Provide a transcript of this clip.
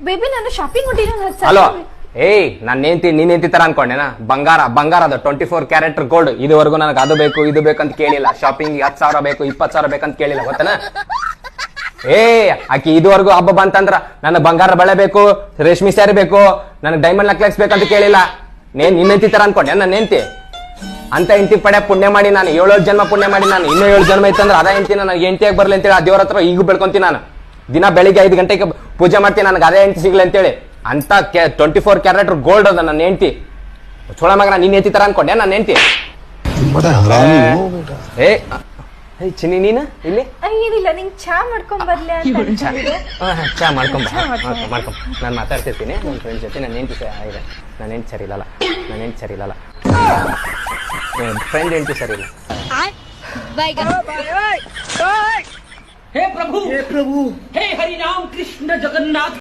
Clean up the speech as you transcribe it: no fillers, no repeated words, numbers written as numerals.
baby ನಾನು shopping ಹೊಟ್ಟಿನ hello ಏಯ್ ನಾನ್ ನೀನ್ ನಿಂತಿ ತರ ಅನ್ಕೊಂಡೆನಾ ಬಂಗಾರ ಅದು 24 ಕ್ಯಾರೆಟ್ ಗೋಲ್ಡ್ ಇದುವರೆಗೂ ನನಗೆ ಅದು ಬೇಕು ಇದು ಬೇಕಂತ ಕೇಳಿಲ್ಲ ಶಾಪಿಂಗ್ 10,000 ಬೇಕು 20,000 ಬೇಕಂತ ಕೇಳಿಲ್ಲ ಗೊತ್ತನ ಏ ಆಕಿ ಇದುವರೆಗೂ ಹಬ್ಬ ಬಂತಂದ್ರ ನನಗೆ ಬಂಗಾರ ಬಳೆ ಬೇಕು ರೇಷ್ಮೆ ಸ್ಯಾರಿ ಬೇಕು ನನಗೆ ಡೈಮಂಡ್ ನೆಕ್ಲೆಸ್ ಬೇಕಂತ ಕೇಳಿಲ್ಲ ನಿನ್ನ ಹೆಂಡತಿ ತರ ಅನ್ಕೊಂಡೆ ನನ್ನ ಹೆಂಡತಿ ಅಂತ ಹೆಂಡತಿ ಪಡೆ ಪುಣ್ಯ ಮಾಡಿ ನಾನು 7 ಜನ್ಮ ಪುಣ್ಯ ಮಾಡಿ ನಾನು ಇನ್ನೂ 7 ಜನ್ಮ ಇತ್ತಂದ್ರೆ ಅದ ಹೆಂಡತಿ ನನಗೆ ಹೆಂಡತಿಯಾಗಿ ಬರ್ಲಿ ಅಂತೇಳಿ ಆ ದೇವ್ರ ಹತ್ರ ಈಗ ಬೆಳ್ಕೊಂತೀನಿ ನಾನು ದಿನ ಬೆಳಿಗ್ಗೆ 5 ಗಂಟೆಗೆ ಪೂಜೆ ಮಾಡ್ತೀನಿ ನನಗೆ ಅದೇ ಹೆಂಡತಿ ಸಿಗ್ಲಿ ಅಂತೇಳಿ ಅಂತ 24 ಕ್ಯಾರೆಟ್ ಗೋಲ್ಡ್ ಅದ ನನ್ನ ಹೆಂಡತಿ ಚೋಳ ಮಗನ ನಿನ್ನ ಹೆಂಡತಿ ತರ ಅನ್ಕೊಂಡೆ ನನ್ನ ಹೆಂಡತಿ ಏ ಚಿನ್ನಿ ನೀನು ಇಲ್ಲಿ ಏನಿಲ್ಲ ನಿಂಗೆ ಚಾ ಮಾಡ್ಕೊಂಡ್ ಬರ್ಲಿ ಅಂತ ಚಾ ಮಾಡ್ಕೊಂಬ ನಾನು ಮಾತಾಡ್ತಿರ್ತೀನಿ ನನ್ನ ಫ್ರೆಂಡ್ ಜೊತೆ ನನ್ನ ಹೆಂಡತಿ ನನ್ನ ಹೆಂಡತಿ ಸರಿ ಇಲ್ಲಲ್ಲ ನನ್ನ ಹೆಂಡತಿ ಸರಿ ಇಲ್ಲಲ್ಲ ಫ್ರೆಂಡ್ ಹೆಂಡತಿ ಸರಿ ಇಲ್ಲ हे प्रभु हे हरि राम कृष्ण जगन्नाथ